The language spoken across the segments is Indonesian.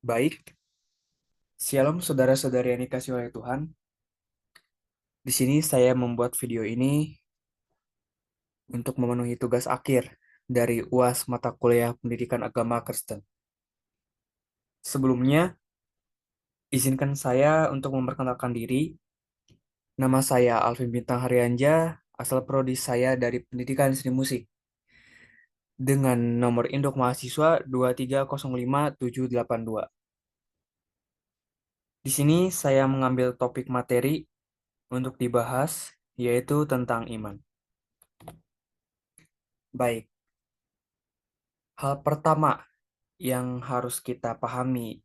Baik, shalom saudara-saudari yang dikasih oleh Tuhan. Di sini saya membuat video ini untuk memenuhi tugas akhir dari UAS mata kuliah Pendidikan Agama Kristen. Sebelumnya, izinkan saya untuk memperkenalkan diri. Nama saya Alvin Bintang Haryanja, asal prodi saya dari Pendidikan Seni Musik dengan nomor induk mahasiswa 2305782. Di sini saya mengambil topik materi untuk dibahas, yaitu tentang iman. Baik, hal pertama yang harus kita pahami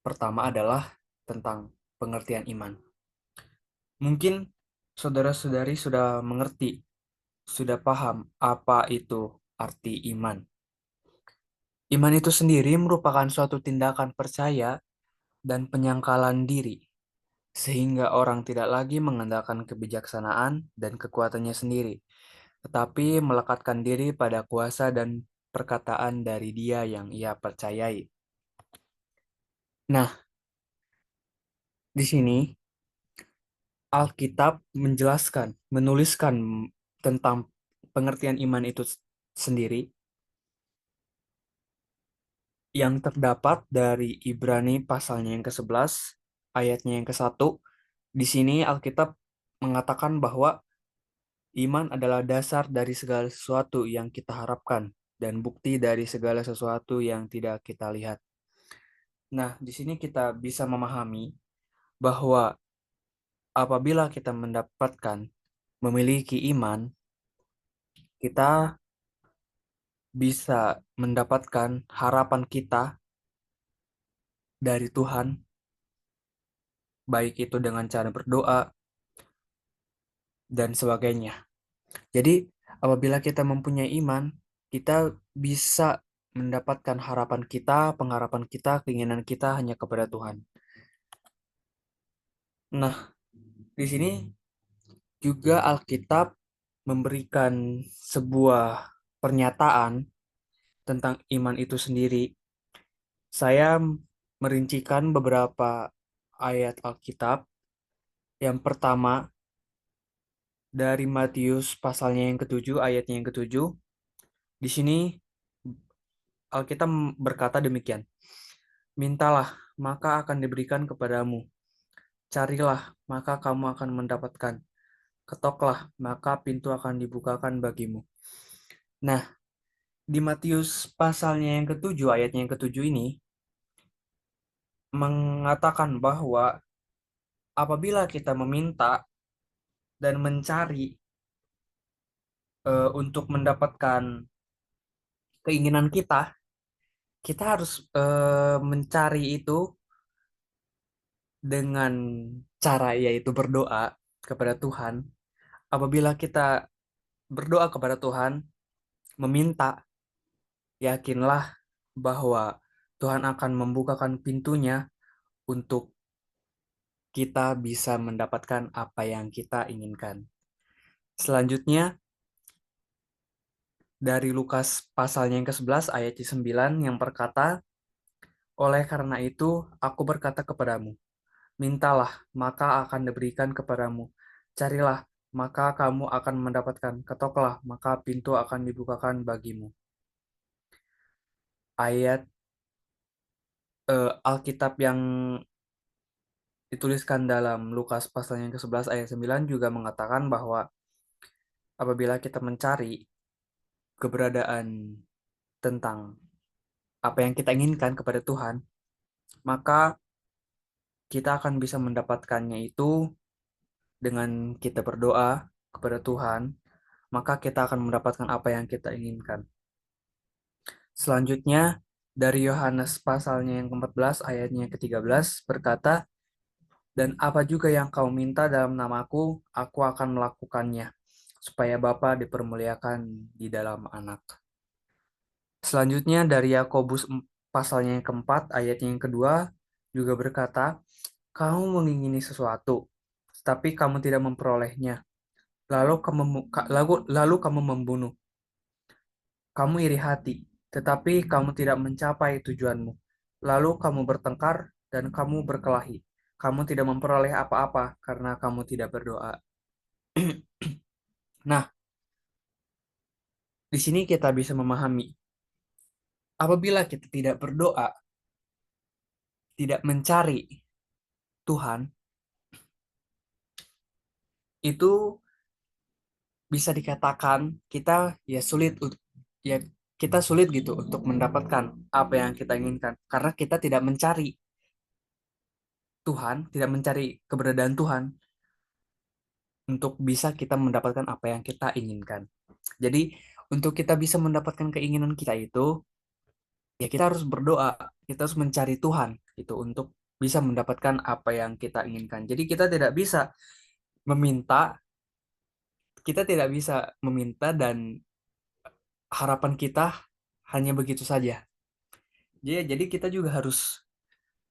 pertama adalah tentang pengertian iman. Mungkin saudara-saudari sudah mengerti, sudah paham apa itu arti iman. Iman itu sendiri merupakan suatu tindakan percaya dan penyangkalan diri, sehingga orang tidak lagi mengandalkan kebijaksanaan dan kekuatannya sendiri, tetapi melekatkan diri pada kuasa dan perkataan dari Dia yang ia percayai. Nah, di sini Alkitab menjelaskan, menuliskan tentang pengertian iman itu sendiri yang terdapat dari Ibrani pasalnya yang ke-11, ayatnya yang ke-1. Di sini Alkitab mengatakan bahwa iman adalah dasar dari segala sesuatu yang kita harapkan dan bukti dari segala sesuatu yang tidak kita lihat. Nah, di sini kita bisa memahami bahwa apabila kita memiliki iman, kita bisa mendapatkan harapan kita dari Tuhan, baik itu dengan cara berdoa dan sebagainya. Jadi, apabila kita mempunyai iman, kita bisa mendapatkan harapan kita, pengharapan kita, keinginan kita hanya kepada Tuhan. Nah, di sini juga Alkitab memberikan sebuah pernyataan tentang iman itu sendiri. Saya merincikan beberapa ayat Alkitab. Yang pertama, dari Matius pasalnya yang ketujuh, ayatnya yang ketujuh. Di sini Alkitab berkata demikian. Mintalah, maka akan diberikan kepadamu. Carilah, maka kamu akan mendapatkan. Ketoklah, maka pintu akan dibukakan bagimu. Nah, di Matius pasalnya yang ketujuh, ayatnya yang ketujuh ini, mengatakan bahwa apabila kita meminta dan mencari untuk mendapatkan keinginan kita, kita harus mencari itu dengan cara yaitu berdoa kepada Tuhan. Apabila kita berdoa kepada Tuhan, meminta, yakinlah bahwa Tuhan akan membukakan pintunya untuk kita bisa mendapatkan apa yang kita inginkan. Selanjutnya, dari Lukas pasalnya yang ke-11 ayat 9 yang berkata, oleh karena itu aku berkata kepadamu, mintalah, maka akan diberikan kepadamu. Carilah, maka kamu akan mendapatkan. Ketoklah, maka pintu akan dibukakan bagimu. Ayat Alkitab yang dituliskan dalam Lukas pasal yang ke-11 ayat 9 juga mengatakan bahwa apabila kita mencari keberadaan tentang apa yang kita inginkan kepada Tuhan, maka kita akan bisa mendapatkannya itu dengan kita berdoa kepada Tuhan, maka kita akan mendapatkan apa yang kita inginkan. Selanjutnya, dari Yohanes pasalnya yang ke-14 ayatnya yang ke-13 berkata, dan apa juga yang kau minta dalam namaku, aku akan melakukannya, supaya Bapa dipermuliakan di dalam anak. Selanjutnya dari Yakobus pasalnya yang keempat, ayatnya yang kedua, juga berkata, kamu mengingini sesuatu, tapi kamu tidak memperolehnya. Lalu kamu membunuh. Kamu iri hati, tetapi kamu tidak mencapai tujuanmu. lalu kamu bertengkar dan kamu berkelahi. Kamu tidak memperoleh apa-apa karena kamu tidak berdoa. Nah, di sini kita bisa memahami, apabila kita tidak berdoa, tidak mencari Tuhan, itu bisa dikatakan kita ya sulit ya kita sulit gitu untuk mendapatkan apa yang kita inginkan karena kita tidak mencari Tuhan, tidak mencari keberadaan Tuhan untuk bisa kita mendapatkan apa yang kita inginkan. Jadi, untuk kita bisa mendapatkan keinginan kita itu, ya kita harus berdoa, kita harus mencari Tuhan itu untuk bisa mendapatkan apa yang kita inginkan. Jadi meminta, kita tidak bisa meminta dan harapan kita hanya begitu saja. Jadi kita juga harus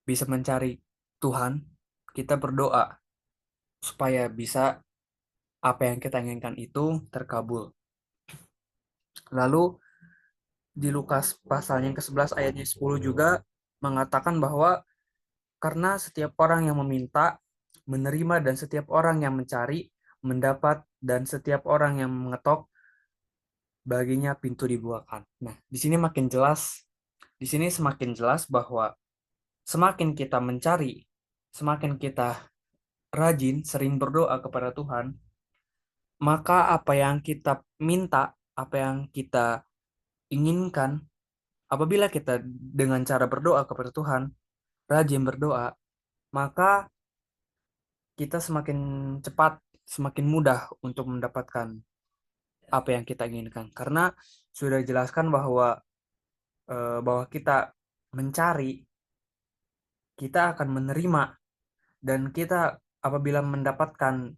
bisa mencari Tuhan, kita berdoa supaya bisa apa yang kita inginkan itu terkabul. Lalu di Lukas pasal yang ke-11 ayatnya 10 juga mengatakan bahwa karena setiap orang yang meminta menerima dan setiap orang yang mencari mendapat dan setiap orang yang mengetok baginya pintu dibukakan. Nah, di sini semakin jelas bahwa semakin kita mencari, semakin kita rajin sering berdoa kepada Tuhan, maka apa yang kita minta, apa yang kita inginkan, apabila kita dengan cara berdoa kepada Tuhan, rajin berdoa, maka kita semakin cepat, semakin mudah untuk mendapatkan apa yang kita inginkan. Karena sudah dijelaskan bahwa kita mencari, kita akan menerima dan kita apabila mendapatkan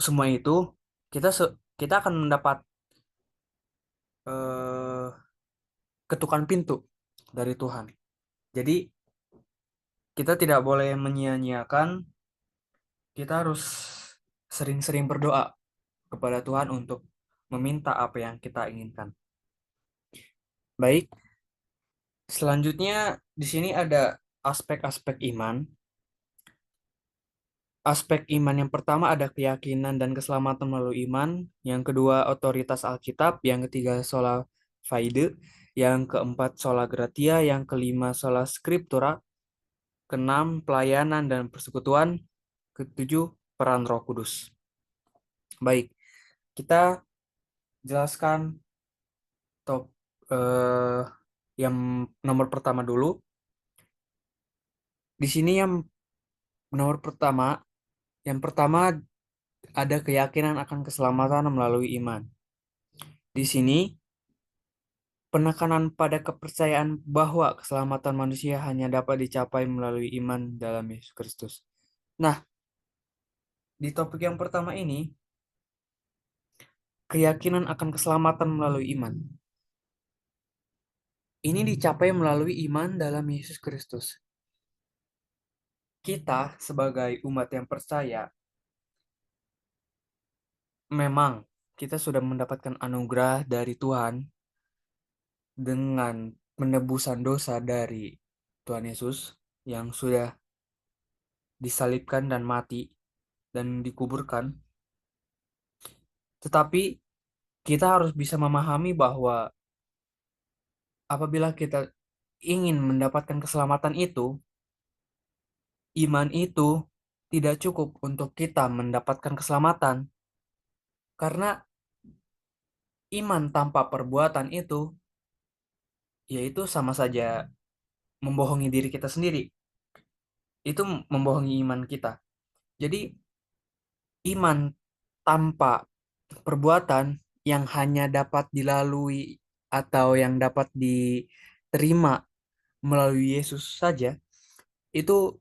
semua itu, kita akan mendapat eh, ketukan pintu dari Tuhan. Jadi kita tidak boleh menyia-nyiakan, kita harus sering-sering berdoa kepada Tuhan untuk meminta apa yang kita inginkan. Baik, selanjutnya di sini ada aspek-aspek iman. Aspek iman yang pertama ada keyakinan dan keselamatan melalui iman. Yang kedua otoritas Alkitab. Yang ketiga sola fide. Yang keempat sola gratia. Yang kelima sola scriptura. Keenam pelayanan dan persekutuan. Ketujuh peran Roh Kudus. Baik, kita jelaskan top eh, yang nomor pertama dulu. Di sini yang nomor pertama, yang pertama ada keyakinan akan keselamatan melalui iman. Di sini penekanan pada kepercayaan bahwa keselamatan manusia hanya dapat dicapai melalui iman dalam Yesus Kristus. Nah, di topik yang pertama ini, keyakinan akan keselamatan melalui iman. Ini dicapai melalui iman dalam Yesus Kristus. Kita sebagai umat yang percaya, memang kita sudah mendapatkan anugerah dari Tuhan dengan penebusan dosa dari Tuhan Yesus yang sudah disalibkan dan mati dan dikuburkan. Tetapi kita harus bisa memahami bahwa apabila kita ingin mendapatkan keselamatan itu, iman itu tidak cukup untuk kita mendapatkan keselamatan. Karena iman tanpa perbuatan itu, yaitu sama saja membohongi diri kita sendiri. Itu membohongi iman kita. Jadi iman tanpa perbuatan yang hanya dapat dilalui atau yang dapat diterima melalui Yesus saja itu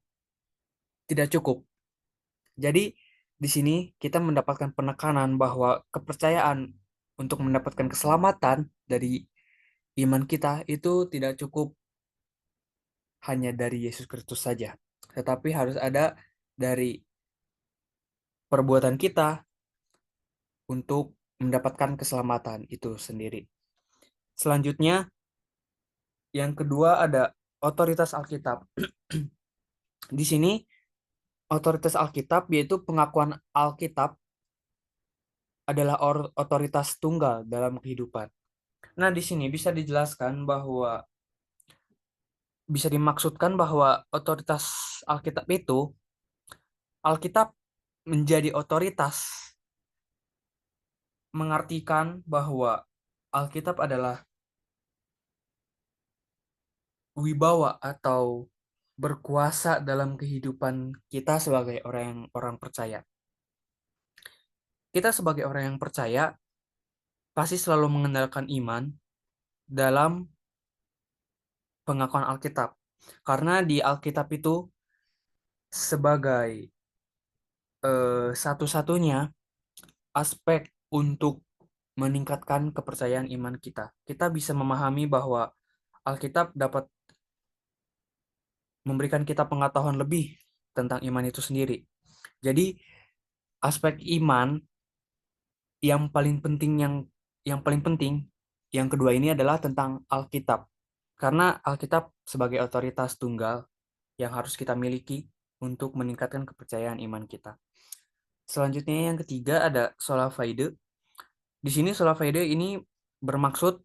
tidak cukup. Jadi di sini kita mendapatkan penekanan bahwa kepercayaan untuk mendapatkan keselamatan dari iman kita itu tidak cukup hanya dari Yesus Kristus saja, tetapi harus ada dari perbuatan kita untuk mendapatkan keselamatan itu sendiri. Selanjutnya, yang kedua ada otoritas Alkitab. Di sini otoritas Alkitab yaitu pengakuan Alkitab adalah otoritas tunggal dalam kehidupan. Nah, di sini bisa dijelaskan bahwa bisa dimaksudkan bahwa otoritas Alkitab itu Alkitab menjadi otoritas mengartikan bahwa Alkitab adalah wibawa atau berkuasa dalam kehidupan kita sebagai orang percaya. Kita sebagai orang yang percaya pasti selalu mengandalkan iman dalam pengakuan Alkitab. Karena di Alkitab itu sebagai satu-satunya aspek untuk meningkatkan kepercayaan iman kita. Kita bisa memahami bahwa Alkitab dapat memberikan kita pengetahuan lebih tentang iman itu sendiri. Jadi aspek iman yang paling penting yang kedua ini adalah tentang Alkitab. Karena Alkitab sebagai otoritas tunggal yang harus kita miliki untuk meningkatkan kepercayaan iman kita. Selanjutnya yang ketiga ada sola fide. Di sini sola fide ini bermaksud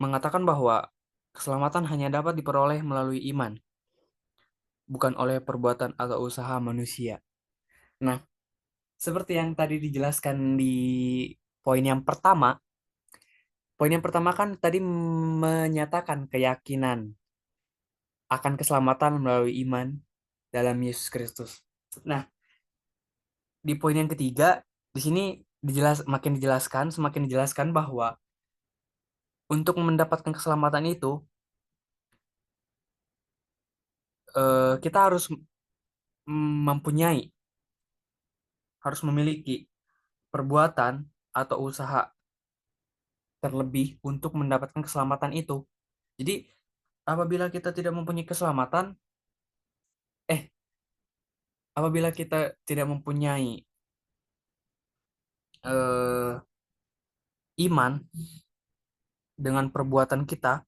mengatakan bahwa keselamatan hanya dapat diperoleh melalui iman, bukan oleh perbuatan atau usaha manusia. Nah, seperti yang tadi dijelaskan di poin yang pertama, poin yang pertama kan tadi menyatakan keyakinan akan keselamatan melalui iman dalam Yesus Kristus. Nah, di poin yang ketiga, di sini semakin dijelaskan bahwa untuk mendapatkan keselamatan itu, kita mempunyai, harus memiliki perbuatan atau usaha terlebih untuk mendapatkan keselamatan itu. Jadi, apabila kita tidak mempunyai keselamatan, eh, apabila kita tidak mempunyai eh, iman dengan perbuatan kita,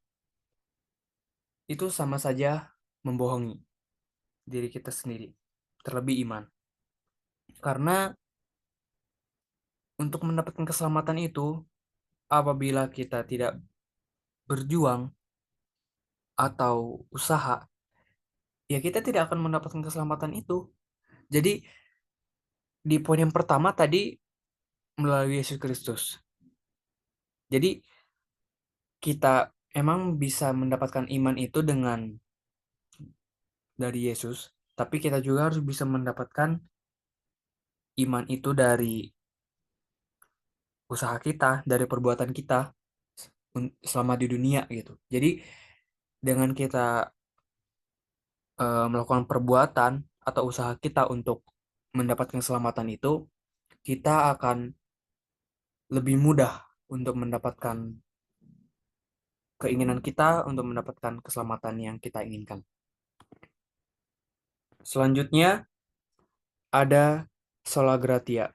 itu sama saja membohongi diri kita sendiri, terlebih iman. Karena untuk mendapatkan keselamatan itu, apabila kita tidak berjuang atau usaha, ya kita tidak akan mendapatkan keselamatan itu. Jadi di poin yang pertama tadi melalui Yesus Kristus. Jadi kita emang bisa mendapatkan iman itu dengan dari Yesus, tapi kita juga harus bisa mendapatkan iman itu dari usaha kita, dari perbuatan kita selama di dunia gitu. Jadi dengan kita melakukan perbuatan atau usaha kita untuk mendapatkan keselamatan itu, kita akan lebih mudah untuk mendapatkan keinginan kita untuk mendapatkan keselamatan yang kita inginkan. Selanjutnya ada sola gratia.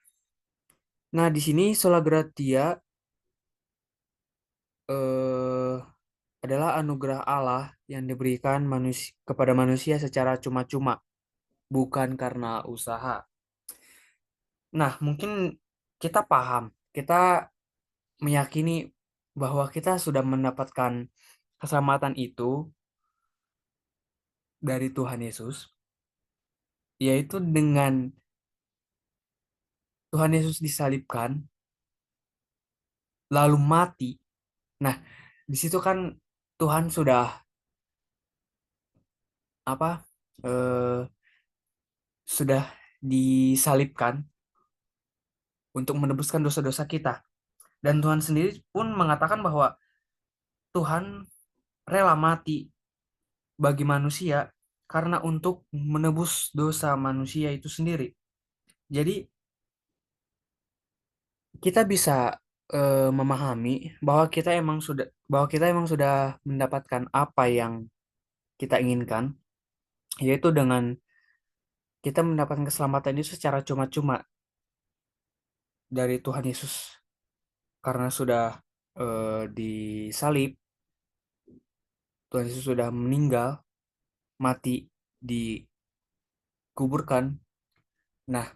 Nah, di sini sola gratia eh, adalah anugerah Allah yang diberikan kepada manusia secara cuma-cuma, bukan karena usaha. Nah, mungkin kita paham, kita meyakini bahwa kita sudah mendapatkan keselamatan itu dari Tuhan Yesus, yaitu dengan Tuhan Yesus disalibkan, lalu mati. Nah, di situ kan Tuhan sudah apa? eh, sudah disalibkan untuk menebuskan dosa-dosa kita. Dan Tuhan sendiri pun mengatakan bahwa Tuhan rela mati bagi manusia karena untuk menebus dosa manusia itu sendiri. Jadi kita bisa memahami bahwa kita emang sudah mendapatkan apa yang kita inginkan, yaitu dengan kita mendapatkan keselamatan itu secara cuma-cuma dari Tuhan Yesus karena sudah disalib, Tuhan Yesus sudah meninggal mati dikuburkan. Nah,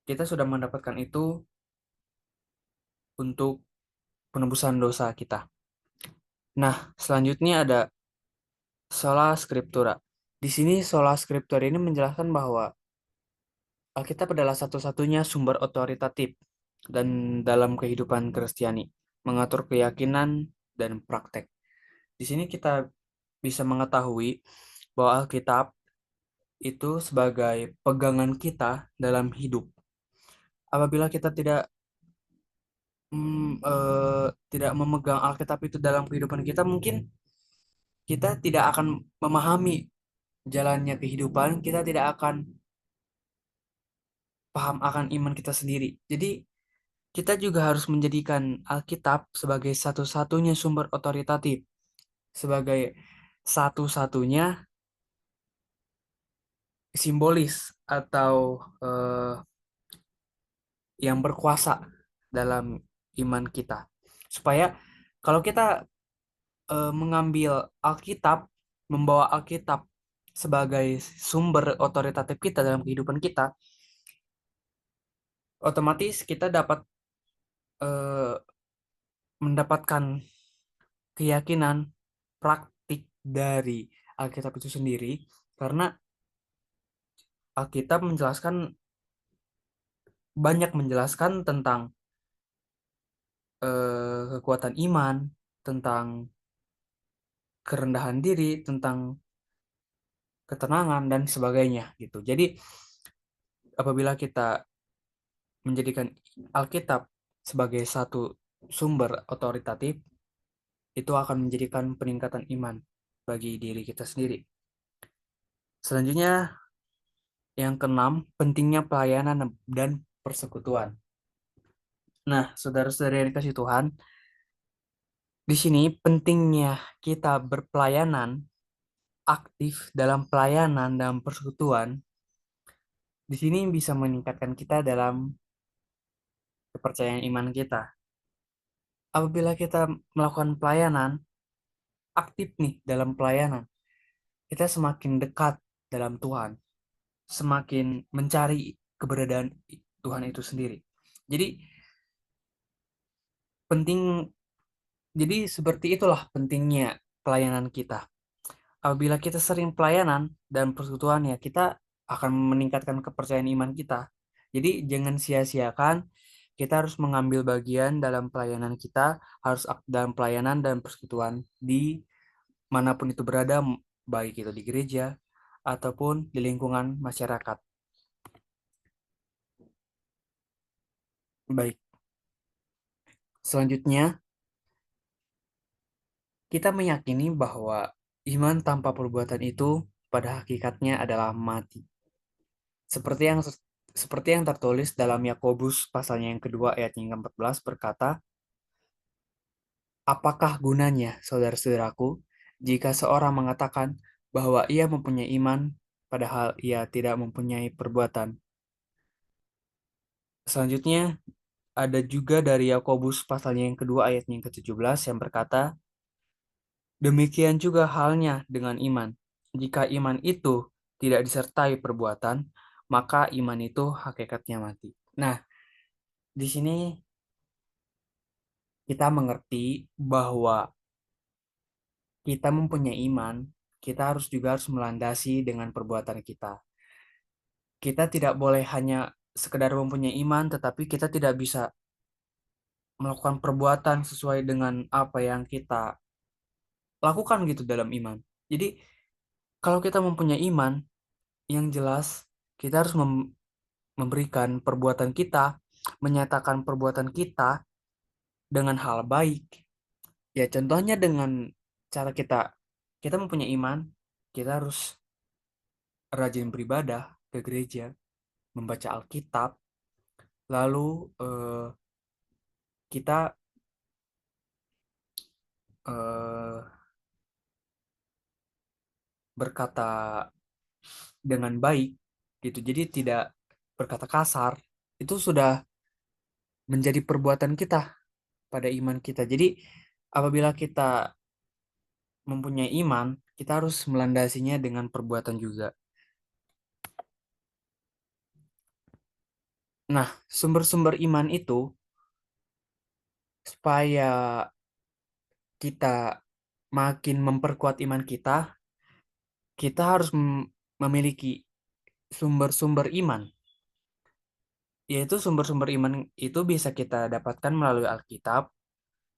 kita sudah mendapatkan itu untuk penebusan dosa kita. Nah, selanjutnya ada sola scriptura. Di sini sola scriptura ini menjelaskan bahwa Alkitab adalah satu-satunya sumber otoritatif dan dalam kehidupan Kristiani, mengatur keyakinan dan praktek. Di sini kita bisa mengetahui bahwa Alkitab itu sebagai pegangan kita dalam hidup. Apabila kita tidak memegang Alkitab itu dalam kehidupan kita, mungkin kita tidak akan memahami jalannya kehidupan, kita tidak akan paham akan iman kita sendiri. Jadi, kita juga harus menjadikan Alkitab sebagai satu-satunya sumber otoritatif, sebagai satu-satunya simbolis atau eh, yang berkuasa dalam iman kita. Supaya kalau kita mengambil Alkitab, membawa Alkitab sebagai sumber otoritatif kita dalam kehidupan kita, otomatis kita dapat eh, mendapatkan keyakinan praktik dari Alkitab itu sendiri, karena Alkitab banyak menjelaskan tentang kekuatan iman, tentang kerendahan diri, tentang ketenangan dan sebagainya gitu. Jadi apabila kita menjadikan Alkitab sebagai satu sumber otoritatif, itu akan menjadikan peningkatan iman bagi diri kita sendiri. Selanjutnya, yang keenam, pentingnya pelayanan dan persekutuan. Nah, saudara-saudara yang dikasih Tuhan, di sini pentingnya kita berpelayanan, aktif dalam pelayanan dan persekutuan, di sini bisa meningkatkan kita dalam kepercayaan iman kita. Apabila kita melakukan pelayanan, aktif nih dalam pelayanan, kita semakin dekat dalam Tuhan, semakin mencari keberadaan Tuhan itu sendiri. Jadi penting, jadi seperti itulah pentingnya pelayanan kita. Apabila kita sering pelayanan dan persekutuan ya, kita akan meningkatkan kepercayaan iman kita. Jadi jangan sia-siakan, kita harus mengambil bagian dalam pelayanan kita, harus dalam pelayanan dan persekutuan di manapun itu berada, baik itu di gereja ataupun di lingkungan masyarakat. Baik, selanjutnya kita meyakini bahwa iman tanpa perbuatan itu pada hakikatnya adalah mati. Seperti yang seperti yang tertulis dalam Yakobus pasalnya yang kedua ayat yang ke-14 berkata, apakah gunanya, saudara-saudaraku, jika seorang mengatakan bahwa ia mempunyai iman, padahal ia tidak mempunyai perbuatan? Selanjutnya, ada juga dari Yakobus pasalnya yang kedua ayat yang ke-17 yang berkata, demikian juga halnya dengan iman. Jika iman itu tidak disertai perbuatan, maka iman itu hakikatnya mati. Nah, di sini kita mengerti bahwa kita mempunyai iman, kita harus melandasi dengan perbuatan kita. Kita tidak boleh hanya sekedar mempunyai iman, tetapi kita tidak bisa melakukan perbuatan sesuai dengan apa yang kita lakukan gitu dalam iman. Jadi, kalau kita mempunyai iman, yang jelas kita harus memberikan perbuatan kita, menyatakan perbuatan kita dengan hal baik. Ya, contohnya dengan cara kita mempunyai iman, kita harus rajin beribadah ke gereja, membaca Alkitab, lalu kita eh, berkata dengan baik gitu. Jadi tidak berkata kasar. Itu sudah menjadi perbuatan kita pada iman kita. Jadi apabila kita mempunyai iman, kita harus melandasinya dengan perbuatan juga. Nah, sumber-sumber iman itu supaya kita makin memperkuat iman kita, kita harus memiliki sumber-sumber iman. Yaitu sumber-sumber iman itu bisa kita dapatkan melalui Alkitab,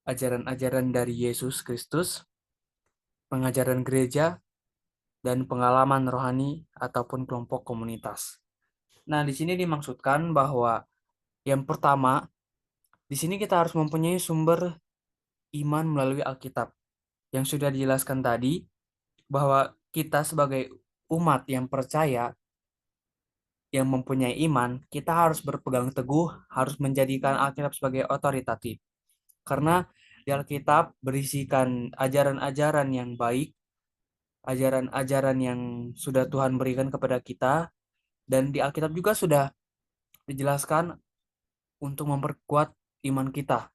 ajaran-ajaran dari Yesus Kristus, pengajaran gereja, dan pengalaman rohani ataupun kelompok komunitas. Nah, di sini dimaksudkan bahwa yang pertama, di sini kita harus mempunyai sumber iman melalui Alkitab. Yang sudah dijelaskan tadi, bahwa kita sebagai umat yang percaya, yang mempunyai iman, kita harus berpegang teguh, harus menjadikan Alkitab sebagai otoritatif. Karena di Alkitab berisikan ajaran-ajaran yang baik, ajaran-ajaran yang sudah Tuhan berikan kepada kita, dan di Alkitab juga sudah dijelaskan untuk memperkuat iman kita.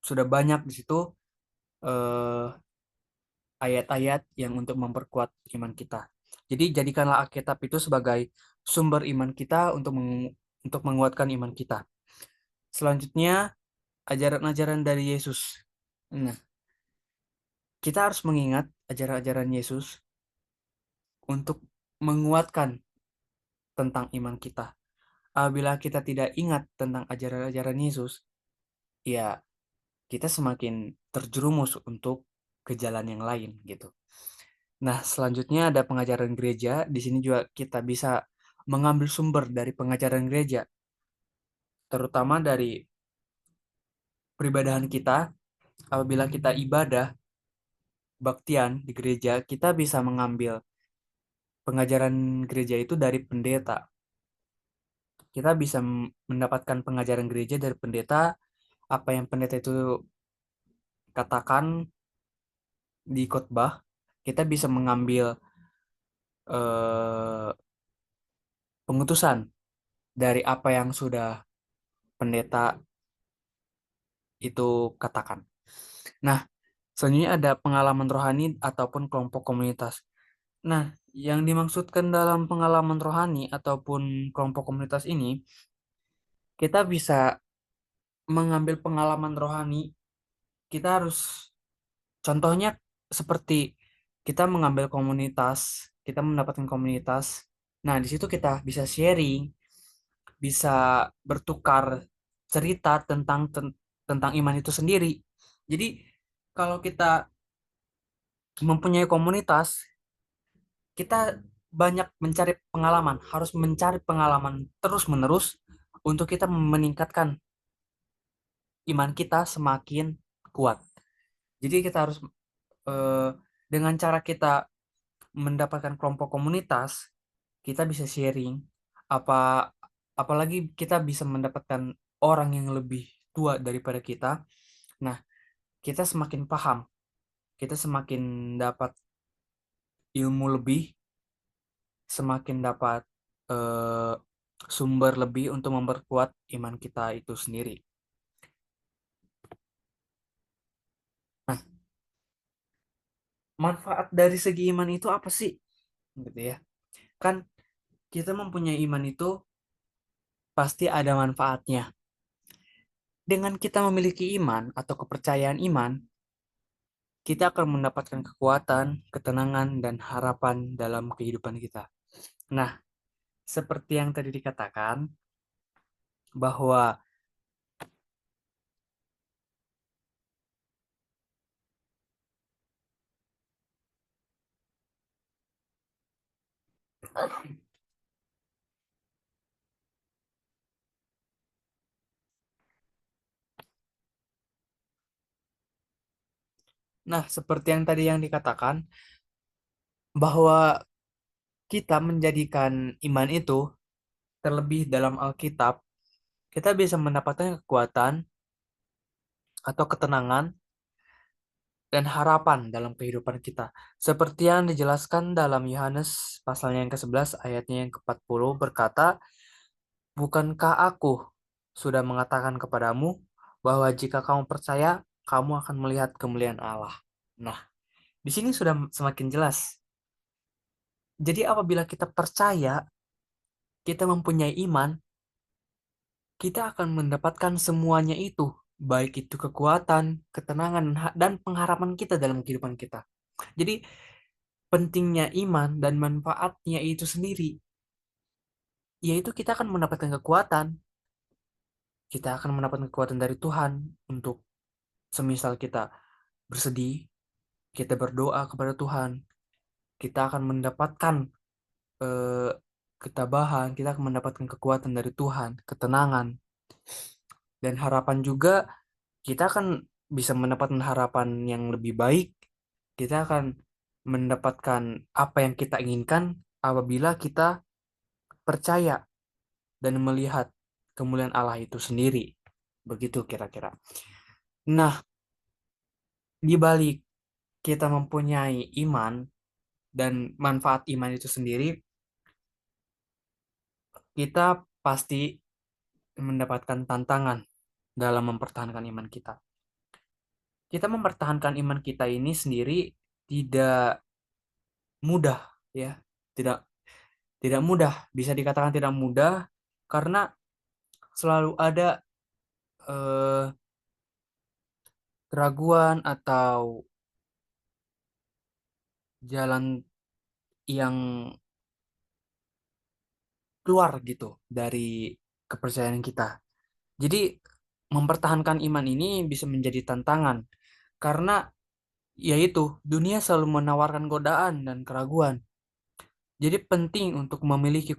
Sudah banyak di situ eh, ayat-ayat yang untuk memperkuat iman kita. Jadi jadikanlah Alkitab itu sebagai sumber iman kita untuk menguatkan iman kita. Selanjutnya, ajaran-ajaran dari Yesus. Nah, kita harus mengingat ajaran-ajaran Yesus untuk menguatkan tentang iman kita. Apabila kita tidak ingat tentang ajaran-ajaran Yesus, ya kita semakin terjerumus untuk ke jalan yang lain gitu. Nah, selanjutnya ada pengajaran gereja. Di sini juga kita bisa mengambil sumber dari pengajaran gereja, terutama dari peribadahan kita. Apabila kita ibadah baktian di gereja, kita bisa mengambil pengajaran gereja itu dari pendeta. Kita bisa mendapatkan pengajaran gereja dari pendeta, apa yang pendeta itu katakan di khotbah. Kita bisa mengambil eh, pengutusan dari apa yang sudah pendeta itu katakan. Nah, selanjutnya ada pengalaman rohani ataupun kelompok komunitas. Nah, yang dimaksudkan dalam pengalaman rohani ataupun kelompok komunitas ini, kita bisa mengambil pengalaman rohani, kita harus, contohnya seperti kita mengambil komunitas, kita mendapatkan komunitas. Nah, di situ kita bisa sharing, bisa bertukar cerita tentang iman itu sendiri. Jadi, kalau kita mempunyai komunitas, kita banyak mencari pengalaman, harus mencari pengalaman terus-menerus untuk kita meningkatkan iman kita semakin kuat. Jadi kita harus eh, dengan cara kita mendapatkan kelompok komunitas, kita bisa sharing apa apalagi kita bisa mendapatkan orang yang lebih tua daripada kita. Nah, kita semakin paham, kita semakin dapat ilmu lebih, semakin dapat eh, sumber lebih untuk memperkuat iman kita itu sendiri. Nah, manfaat dari segi iman itu apa sih? Gitu ya. Kan kita mempunyai iman itu pasti ada manfaatnya. Dengan kita memiliki iman atau kepercayaan iman, kita akan mendapatkan kekuatan, ketenangan, dan harapan dalam kehidupan kita. Nah, seperti yang tadi dikatakan, bahwa seperti yang tadi yang dikatakan, bahwa kita menjadikan iman itu terlebih dalam Alkitab, kita bisa mendapatkan kekuatan atau ketenangan dan harapan dalam kehidupan kita. Seperti yang dijelaskan dalam Yohanes pasalnya yang ke-11 ayatnya yang ke-40 berkata, "Bukankah aku sudah mengatakan kepadamu bahwa jika kamu percaya, kamu akan melihat kemuliaan Allah." Nah, Di sini sudah semakin jelas. Jadi apabila kita percaya, kita mempunyai iman, kita akan mendapatkan semuanya itu, baik itu kekuatan, ketenangan, dan pengharapan kita dalam kehidupan kita. Jadi pentingnya iman dan manfaatnya itu sendiri, yaitu kita akan mendapatkan kekuatan, kita akan mendapatkan kekuatan dari Tuhan untuk semisal kita bersedih, kita berdoa kepada Tuhan, kita akan mendapatkan eh, ketabahan, kita akan mendapatkan kekuatan dari Tuhan, ketenangan, dan harapan juga. Kita akan bisa mendapatkan harapan yang lebih baik. Kita akan mendapatkan apa yang kita inginkan apabila kita percaya dan melihat kemuliaan Allah itu sendiri. Begitu kira-kira. Nah, di balik kita mempunyai iman dan manfaat iman itu sendiri, kita pasti mendapatkan tantangan dalam mempertahankan iman kita. Kita mempertahankan iman kita ini sendiri tidak mudah, ya. Tidak tidak mudah, bisa dikatakan tidak mudah karena selalu ada eh, keraguan atau jalan yang keluar gitu dari kepercayaan kita. Jadi mempertahankan iman ini bisa menjadi tantangan karena yaitu dunia selalu menawarkan godaan dan keraguan. Jadi penting untuk memiliki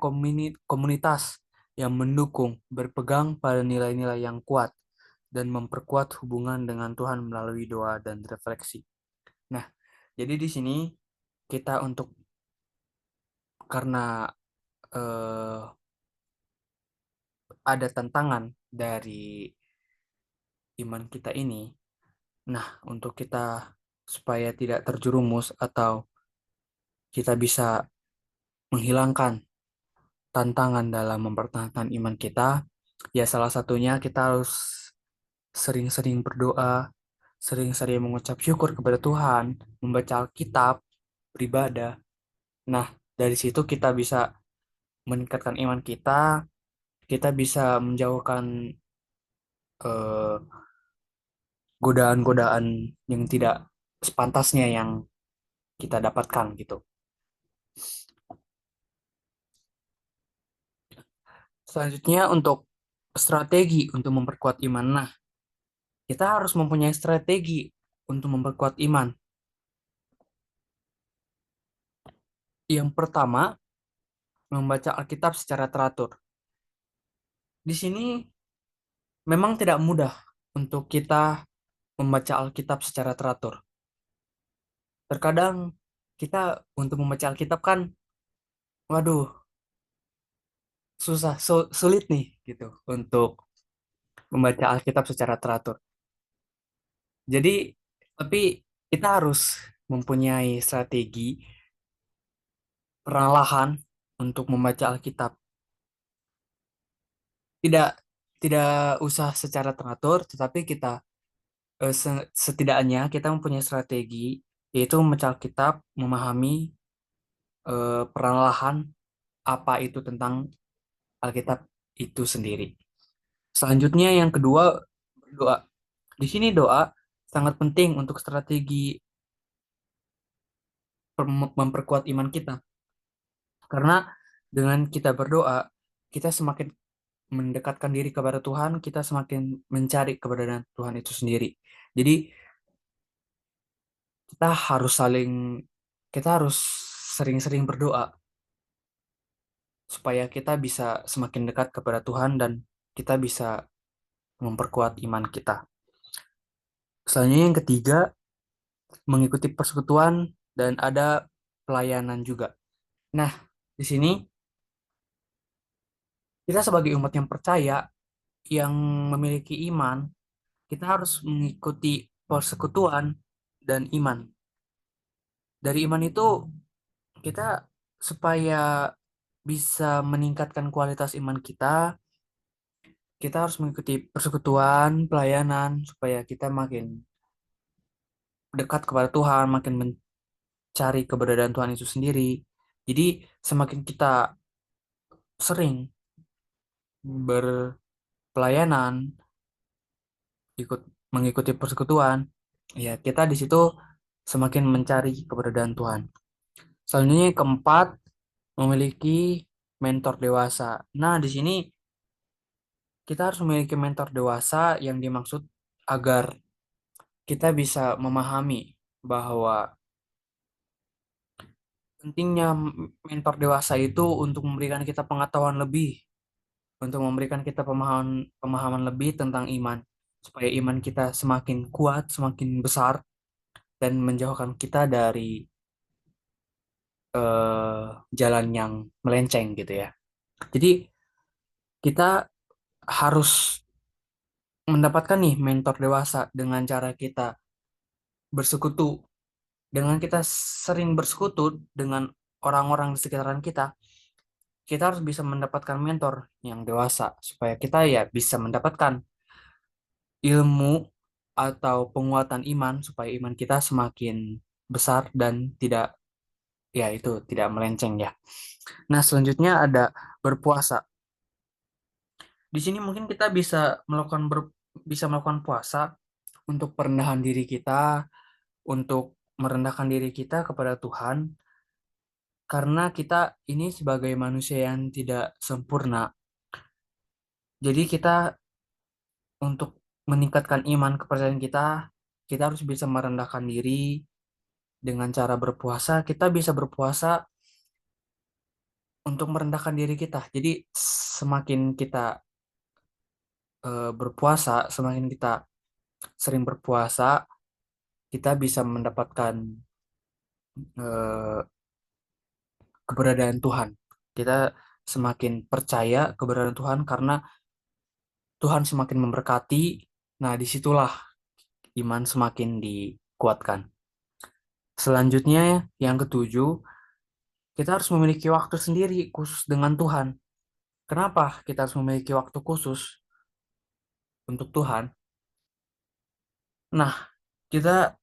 komunitas yang mendukung, berpegang pada nilai-nilai yang kuat dan memperkuat hubungan dengan Tuhan melalui doa dan refleksi. Nah, jadi di sini kita untuk karena eh, ada tantangan dari iman kita ini. Nah, untuk kita supaya tidak terjerumus atau kita bisa menghilangkan tantangan dalam mempertahankan iman kita, ya salah satunya kita harus sering-sering berdoa, sering-sering mengucap syukur kepada Tuhan, membaca Alkitab, beribadah. Nah, dari situ kita bisa meningkatkan iman kita, kita bisa menjauhkan eh, godaan-godaan yang tidak sepantasnya yang kita dapatkan gitu. Selanjutnya untuk strategi untuk memperkuat iman. Nah, kita harus mempunyai strategi untuk memperkuat iman. Yang pertama, membaca Alkitab secara teratur. Di sini memang tidak mudah untuk kita membaca Alkitab secara teratur. Terkadang kita untuk membaca Alkitab kan, waduh, susah, sulit nih gitu untuk membaca Alkitab secara teratur. Jadi, tapi kita harus mempunyai strategi perlahan untuk membaca Alkitab. Tidak tidak usah secara teratur, tetapi kita setidaknya kita mempunyai strategi yaitu membaca Alkitab, memahami perlahan apa itu tentang Alkitab itu sendiri. Selanjutnya yang kedua, doa. Di sini doa sangat penting untuk strategi memperkuat iman kita. Karena dengan kita berdoa, kita semakin mendekatkan diri kepada Tuhan, kita semakin mencari keberadaan Tuhan itu sendiri. Jadi kita harus saling, kita harus sering-sering berdoa supaya kita bisa semakin dekat kepada Tuhan dan kita bisa memperkuat iman kita. Selanjutnya yang ketiga, mengikuti persekutuan dan ada pelayanan juga. Nah, di sini kita sebagai umat yang percaya, yang memiliki iman, kita harus mengikuti persekutuan dan iman. Dari iman itu kita supaya bisa meningkatkan kualitas iman kita, kita harus mengikuti persekutuan, pelayanan supaya kita makin dekat kepada Tuhan, makin cari keberadaan Tuhan itu sendiri. Jadi semakin kita sering berpelayanan, ikut mengikuti persekutuan, ya kita di situ semakin mencari keberadaan Tuhan. Selanjutnya yang keempat, memiliki mentor dewasa. Nah, di sini kita harus memiliki mentor dewasa yang dimaksud agar kita bisa memahami bahwa pentingnya mentor dewasa itu untuk memberikan kita pengetahuan lebih, untuk memberikan kita pemahaman pemahaman lebih tentang iman, supaya iman kita semakin kuat, semakin besar, dan menjauhkan kita dari jalan yang melenceng gitu ya. Jadi kita harus mendapatkan nih mentor dewasa dengan cara kita bersekutu, dengan kita sering bersekutu dengan orang-orang di sekitaran kita. Kita harus bisa mendapatkan mentor yang dewasa supaya kita ya bisa mendapatkan ilmu atau penguatan iman supaya iman kita semakin besar dan tidak ya itu tidak melenceng ya. Nah, selanjutnya ada berpuasa. Di sini mungkin kita bisa melakukan puasa untuk perendahan diri kita, untuk merendahkan diri kita kepada Tuhan karena kita ini sebagai manusia yang tidak sempurna. Jadi kita untuk meningkatkan iman kepercayaan kita, kita harus bisa merendahkan diri dengan cara berpuasa. Kita bisa berpuasa untuk merendahkan diri kita. Jadi semakin kita berpuasa, semakin kita sering berpuasa, kita bisa mendapatkan eh, keberadaan Tuhan. Kita semakin percaya keberadaan Tuhan karena Tuhan semakin memberkati. Nah, disitulah iman semakin dikuatkan. Selanjutnya, yang ketujuh, kita harus memiliki waktu sendiri khusus dengan Tuhan. Kenapa kita harus memiliki waktu khusus untuk Tuhan? Nah, kita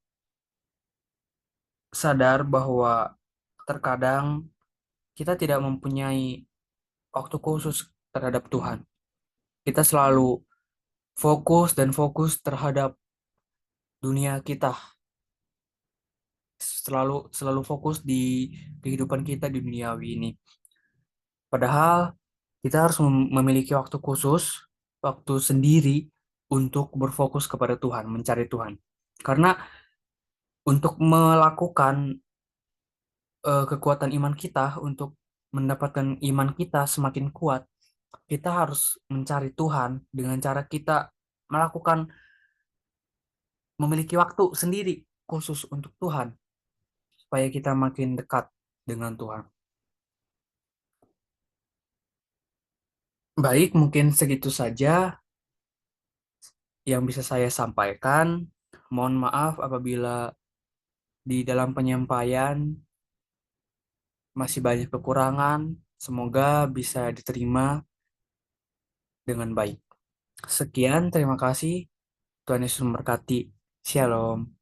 sadar bahwa terkadang kita tidak mempunyai waktu khusus terhadap Tuhan. Kita selalu fokus terhadap dunia kita, selalu selalu fokus di kehidupan kita di duniawi ini. Padahal kita harus memiliki waktu khusus, waktu sendiri untuk berfokus kepada Tuhan, mencari Tuhan. Karena untuk melakukan kekuatan iman kita, untuk mendapatkan iman kita semakin kuat, kita harus mencari Tuhan dengan cara kita melakukan, memiliki waktu sendiri khusus untuk Tuhan, supaya kita makin dekat dengan Tuhan. Baik, mungkin segitu saja yang bisa saya sampaikan. Mohon maaf apabila di dalam penyampaian masih banyak kekurangan. Semoga bisa diterima dengan baik. Sekian, terima kasih. Tuhan Yesus memberkati. Shalom.